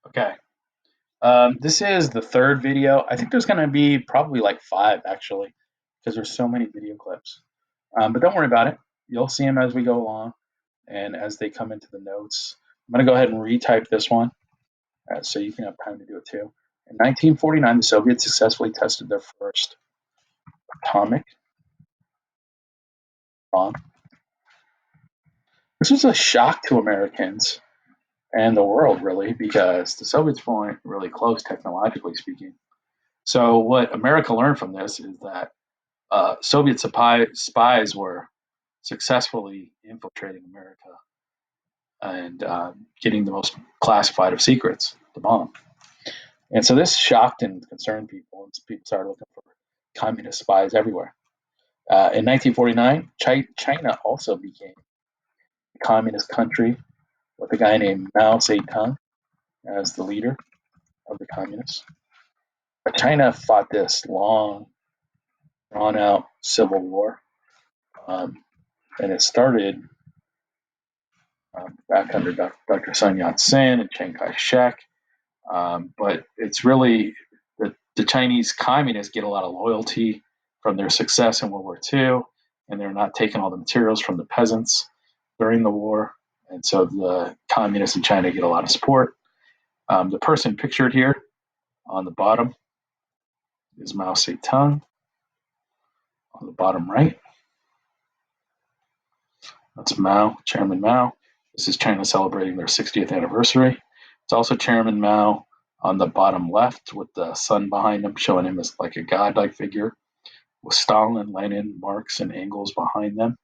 Okay. This is the third video. I think there's going to be probably like five actually, because there's so many video clips. But don't worry about it. You'll see them as we go along and as they come into the notes. I'm going to go ahead and retype this one so you can have time to do it too. In 1949, the Soviets successfully tested their first atomic bomb. This was a shock to Americans and the world, really, because the Soviets weren't really close technologically speaking. So, what America learned from this is that Soviet spies were successfully infiltrating America and getting the most classified of secrets, the bomb. And so this shocked and concerned people, and people started looking for communist spies everywhere. In 1949, China also became a communist country with a guy named Mao Zedong as the leader of the communists. But China fought this long, drawn out civil war, um, and it started back under Dr. Sun Yat sen and Chiang Kai shek. But it's really the Chinese communists get a lot of loyalty from their success in World War II, and they're not taking all the materials from the peasants during the war. And so the communists in China get a lot of support. The person pictured here on the bottom is Mao Zedong. On the bottom right, that's Mao, Chairman Mao. This is China celebrating their 60th anniversary. It's also Chairman Mao on the bottom left with the sun behind him, showing him as like a godlike figure, with Stalin, Lenin, Marx, and Engels behind them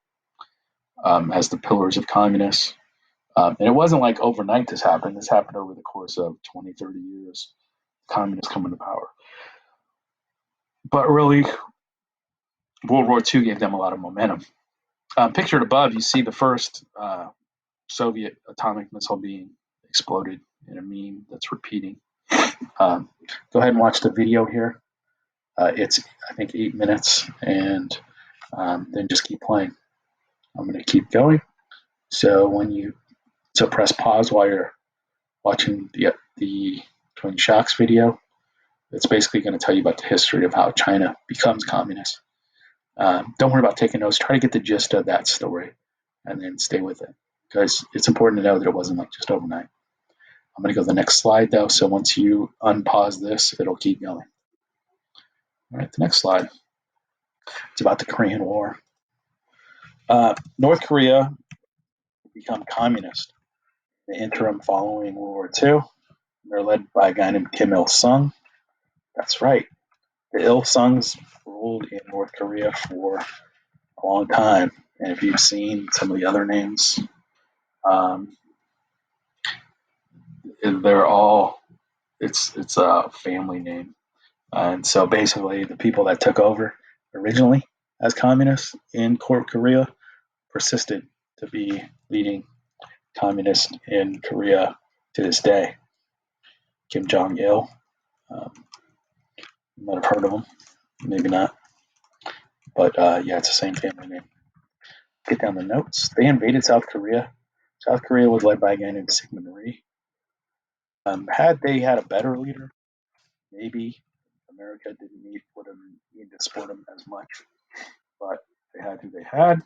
as the pillars of communists. And it wasn't like overnight this happened. This happened over the course of 20, 30 years, communists coming to power. But really, World War II gave them a lot of momentum. Pictured above, you see the first Soviet atomic missile being exploded in a meme that's repeating. Go ahead and watch the video here. It's, I think, 8 minutes, and then just keep playing. I'm going to keep going. So press pause while you're watching the Twin Shocks video. It's basically going to tell you about the history of how China becomes communist. Don't worry about taking notes. Try to get the gist of that story, and then stay with it, because it's important to know that it wasn't like just overnight. I'm going to go to the next slide, though, so once you unpause this, it'll keep going. All right, the next slide. It's about the Korean War. North Korea become communist in the interim following World War II. They're led by a guy named Kim Il Sung. That's right. The Il Sungs ruled in North Korea for a long time. And if you've seen some of the other names, they're all, it's a family name. And so basically, the people that took over originally as communists in Korea persisted to be leading communists in Korea to this day. Kim Jong Il, you might have heard of him, maybe not, but yeah, it's the same family name. Get down the notes. They invaded South Korea. South Korea was led by a guy named Syngman Rhee. Had they had a better leader, maybe America wouldn't need to support them as much, but they had who they had.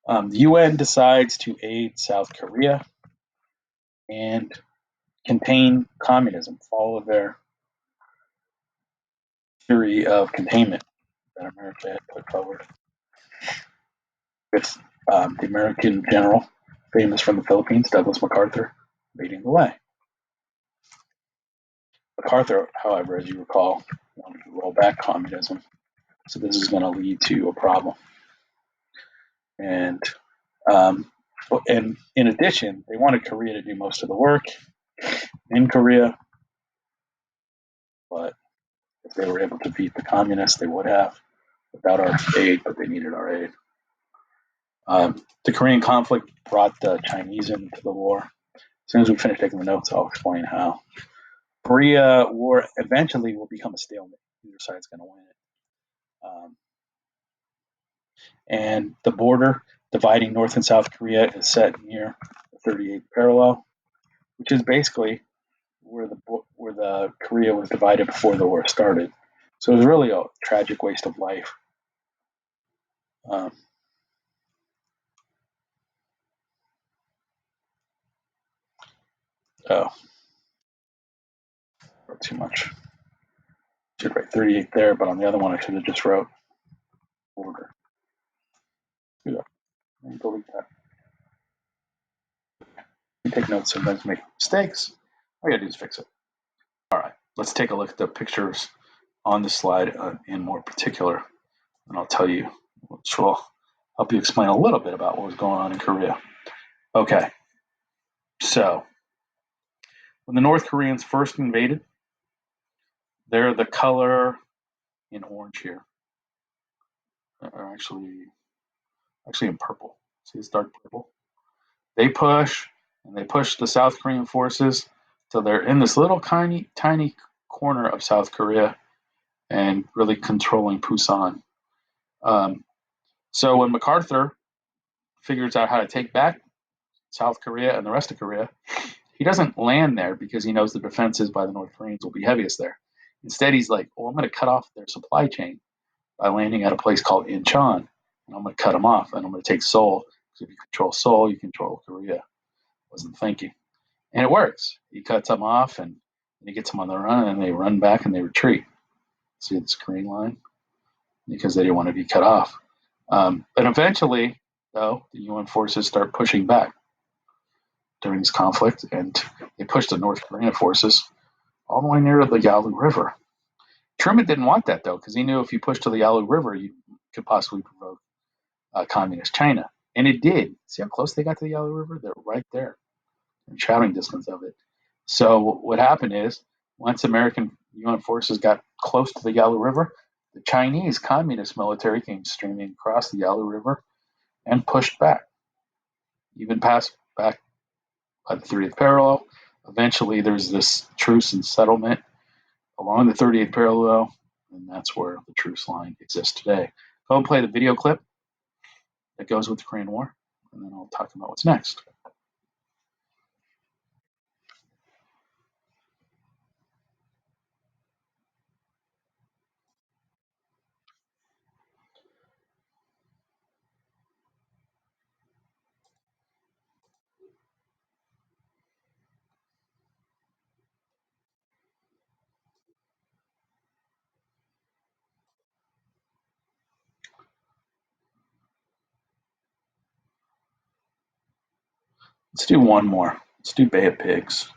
The UN decides to aid South Korea and contain communism, follow their theory of containment that America had put forward. With the American general, famous from the Philippines, Douglas MacArthur, leading the way. MacArthur, however, as you recall, wanted to roll back communism, so this is going to lead to a problem. And in addition, they wanted Korea to do most of the work in Korea, but if they were able to beat the communists, they would have without our aid, but they needed our aid. The Korean conflict brought the Chinese into the war. As soon as we finish taking the notes, I'll explain how. Korea War eventually will become a stalemate. Either side's going to win it. And the border dividing North and South Korea is set near the 38th parallel, which is basically where the Korea was divided before the war started. So it was really a tragic waste of life. Um, oh, wrote too much. Should write 38 there, but on the other one I should have just wrote order. Do that. Delete that. You take notes, sometimes make mistakes. All I gotta do is fix it. All right, let's take a look at the pictures on the slide in more particular, and I'll tell you, which will help you explain a little bit about what was going on in Korea. Okay, so when the North Koreans first invaded, they're the color in orange here, or actually in purple. See, it's dark purple. They push and they push the South Korean forces till they're in this little tiny corner of South Korea and really controlling Busan. Um, so when MacArthur figures out how to take back South Korea and the rest of Korea, he doesn't land there because he knows the defenses by the North Koreans will be heaviest there. Instead, he's like, "Oh, I'm going to cut off their supply chain by landing at a place called Incheon, and I'm going to cut them off, and I'm going to take Seoul. Because if you control Seoul, you control Korea." Wasn't thinking, and it works. He cuts them off, and he gets them on the run, and they run back and they retreat. See this green line? Because they didn't want to be cut off. But eventually, though, the UN forces start pushing back during this conflict, and they pushed the North Korean forces all the way near the Yalu River. Truman didn't want that, though, because he knew if you pushed to the Yalu River, you could possibly provoke communist China. And it did. See how close they got to the Yalu River? They're right there, in shouting distance of it. So what happened is, once American UN forces got close to the Yalu River, the Chinese communist military came streaming across the Yalu River and pushed back, even passed back by the 30th parallel. Eventually, there's this truce and settlement along the 38th parallel, and that's where the truce line exists today. Go and play the video clip that goes with the Korean War, and then I'll talk about what's next. Let's do one more. Let's do Bay of Pigs.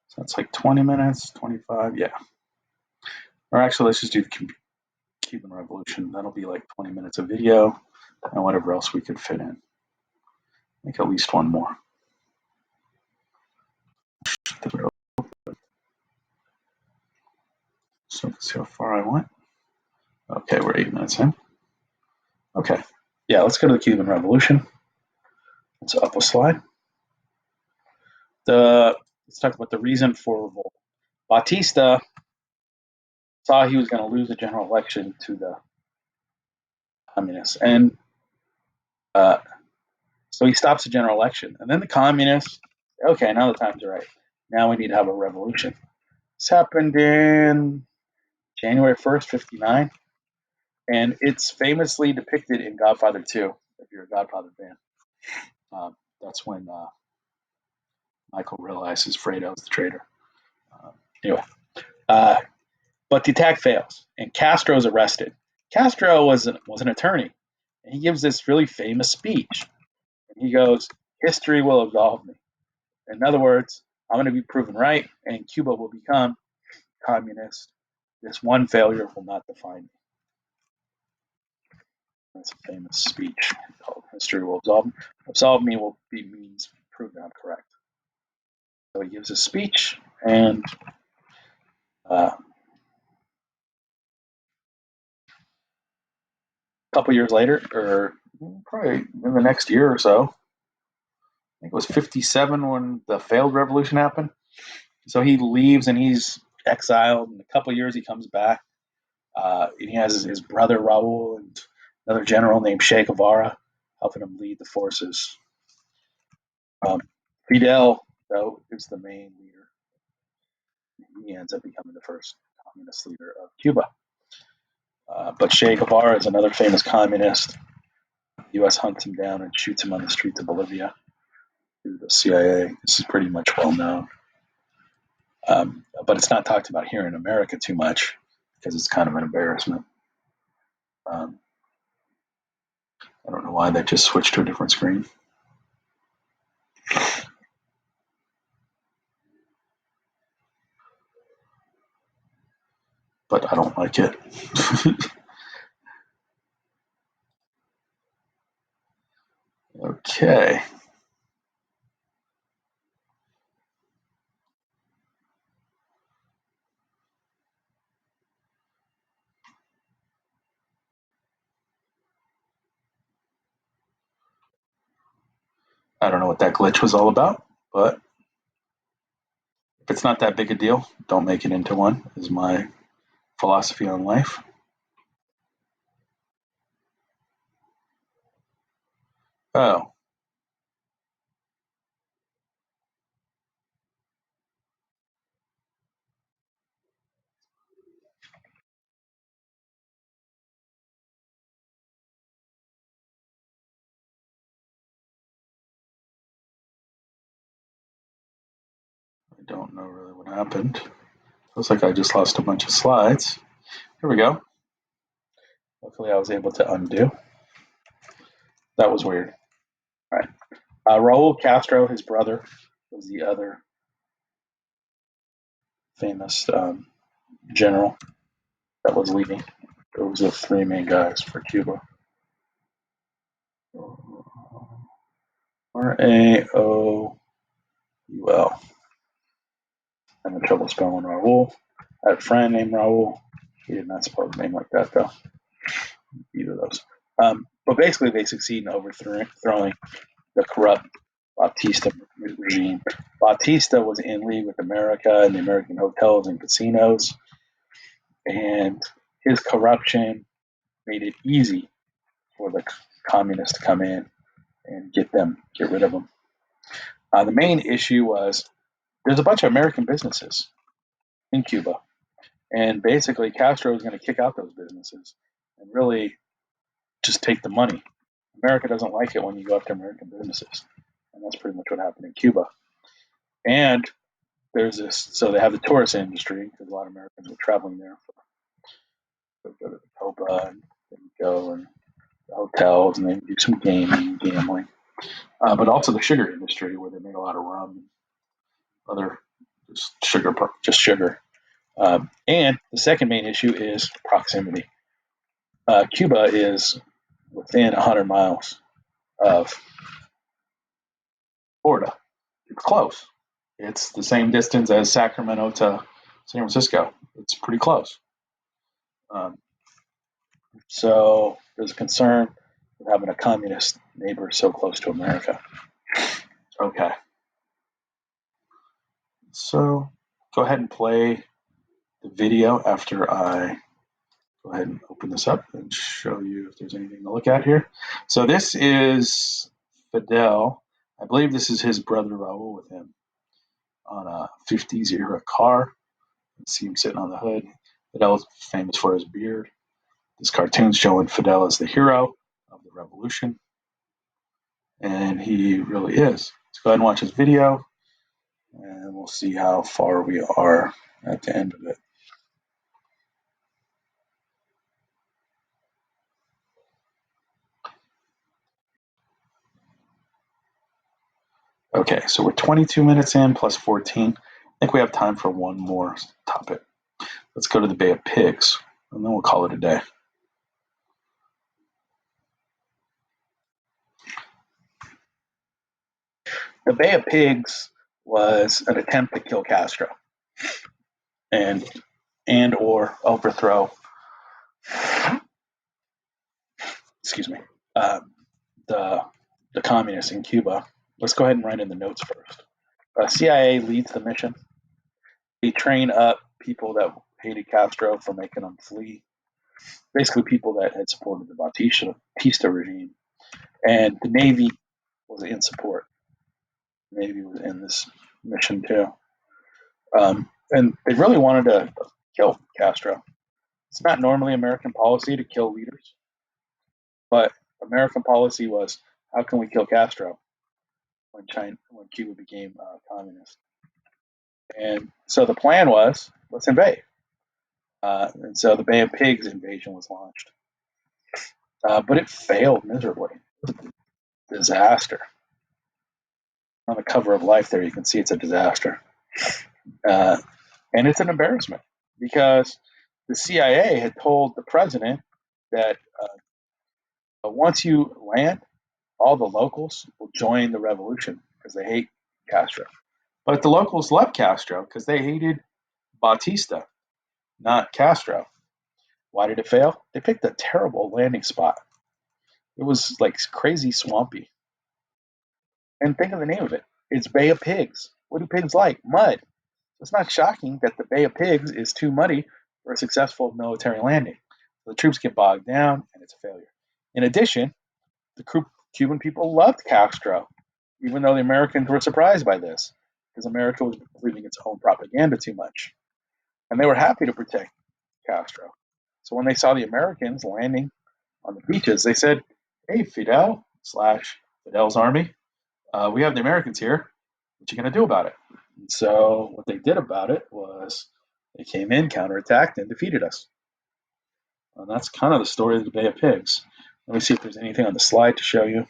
So that's like 20 minutes, 25, yeah. Or actually, let's just do the Cuban Revolution. That'll be like 20 minutes of video and whatever else we could fit in. Make at least one more. So let's see how far I went. Okay, we're 8 minutes in. Okay, yeah, let's go to the Cuban Revolution. Let's up a slide. Let's talk about the reason for revolt. Batista saw he was going to lose the general election to the communists, and so he stops the general election. And then the communists, okay, now the times are right. Now we need to have a revolution. This happened in January 1st, 59, and it's famously depicted in Godfather 2, if you're a Godfather fan. That's when Michael realizes Fredo's the traitor. Anyway, but the attack fails, and Castro is arrested. Castro was an attorney, and he gives this really famous speech. And he goes, "History will absolve me." In other words, I'm going to be proven right, and Cuba will become communist. This one failure will not define me. That's a famous speech called "History will absolve me." Absolve me means prove that I'm correct. So he gives a speech, and a couple years later, or probably in the next year or so, I think it was 57 when the failed revolution happened. So he leaves and he's exiled. In a couple years, he comes back. And he has his brother Raul and another general named Che Guevara helping him lead the forces. Fidel, though, is the main leader. he ends up becoming the first communist leader of Cuba. But Che Guevara is another famous communist. The U.S. hunts him down and shoots him on the streets of Bolivia through the CIA. This is pretty much well known. But it's not talked about here in America too much because it's kind of an embarrassment. Um, I don't know why they just switched to a different screen. But I don't like it. Okay. I don't know what that glitch was all about, but if it's not that big a deal, don't make it into one, is my philosophy on life. Oh, I don't know really what happened. Looks like I just lost a bunch of slides. Here we go. Luckily, I was able to undo. That was weird. All right. Raul Castro, his brother, was the other famous general that was leading. Those are the three main guys for Cuba. Raoul. I'm having trouble spelling Raul. I had a friend named Raul. He did not spell his name like that, though. Either of those. But basically, they succeed in overthrowing the corrupt Batista regime. Batista was in league with America and the American hotels and casinos, and his corruption made it easy for the communists to come in and get rid of them. The main issue was there's a bunch of American businesses in Cuba, and basically Castro was going to kick out those businesses and really just take the money. America doesn't like it when you go after American businesses, and that's pretty much what happened in Cuba. And there's this, so they have the tourist industry because a lot of Americans were traveling there for go to the Copa and go and the hotels and they do some gaming, gambling, but also the sugar industry where they make a lot of rum and other just sugar. And the second main issue is proximity. Cuba is within 100 miles of Florida. It's close. It's the same distance as Sacramento to San Francisco. It's pretty close. Um, so there's a concern with having a communist neighbor so close to America. Okay. So go ahead and play the video after I go ahead and open this up and show you if there's anything to look at here. So this is Fidel. I believe this is his brother Raul with him on a 50s era car. You see him sitting on the hood. Fidel's famous for his beard. This cartoon's showing Fidel as the hero of the revolution. And he really is. Let's go ahead and watch his video, and we'll see how far we are at the end of it. Okay, so we're 22 minutes in plus 14. I think we have time for one more topic. Let's go to the Bay of Pigs, and then we'll call it a day. The Bay of Pigs was an attempt to kill Castro and or overthrow, the communists in Cuba. Let's go ahead and write in the notes first. CIA leads the mission. They train up people that hated Castro for making them flee. Basically, people that had supported the Batista regime. And the Navy was in support. The Navy was in this mission too. And they really wanted to kill Castro. It's not normally American policy to kill leaders, but American policy was, how can we kill Castro when Cuba became communist? And so the plan was, let's invade. And so the Bay of Pigs invasion was launched, but it failed miserably. It was a disaster. On the cover of Life, there you can see it's a disaster, and it's an embarrassment because the CIA had told the president that once you land, all the locals will join the revolution because they hate Castro. But the locals loved Castro because they hated Batista, not Castro. Why did it fail? They picked a terrible landing spot. It was like crazy swampy. And think of the name of it. It's Bay of Pigs. What do pigs like? Mud. It's not shocking that the Bay of Pigs is too muddy for a successful military landing. The troops get bogged down and it's a failure. In addition, the Cuban people loved Castro, even though the Americans were surprised by this, because America was believing its own propaganda too much. And they were happy to protect Castro. So when they saw the Americans landing on the beaches, they said, "Hey, Fidel slash Fidel's army, we have the Americans here. What you going to do about it?" And so what they did about it was they came in, counterattacked, and defeated us. And that's kind of the story of the Bay of Pigs. Let me see if there's anything on the slide to show you.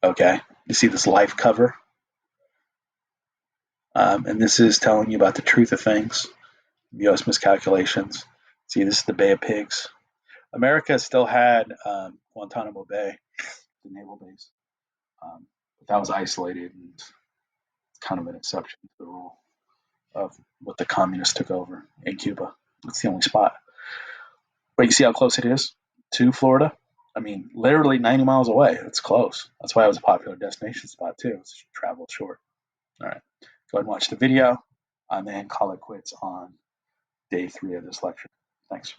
Okay, you see this life cover, and this is telling you about the truth of things, U.S. miscalculations. See, this is the Bay of Pigs. America still had Guantanamo Bay, the naval base, but that was isolated, and it's kind of an exception to the rule of what the communists took over in Cuba. It's the only spot. But you see how close it is to Florida? I mean, literally 90 miles away. It's close. That's why it was a popular destination spot, too. It's travel short. All right. Go ahead and watch the video and then call it quits on day 3 of this lecture. Thanks.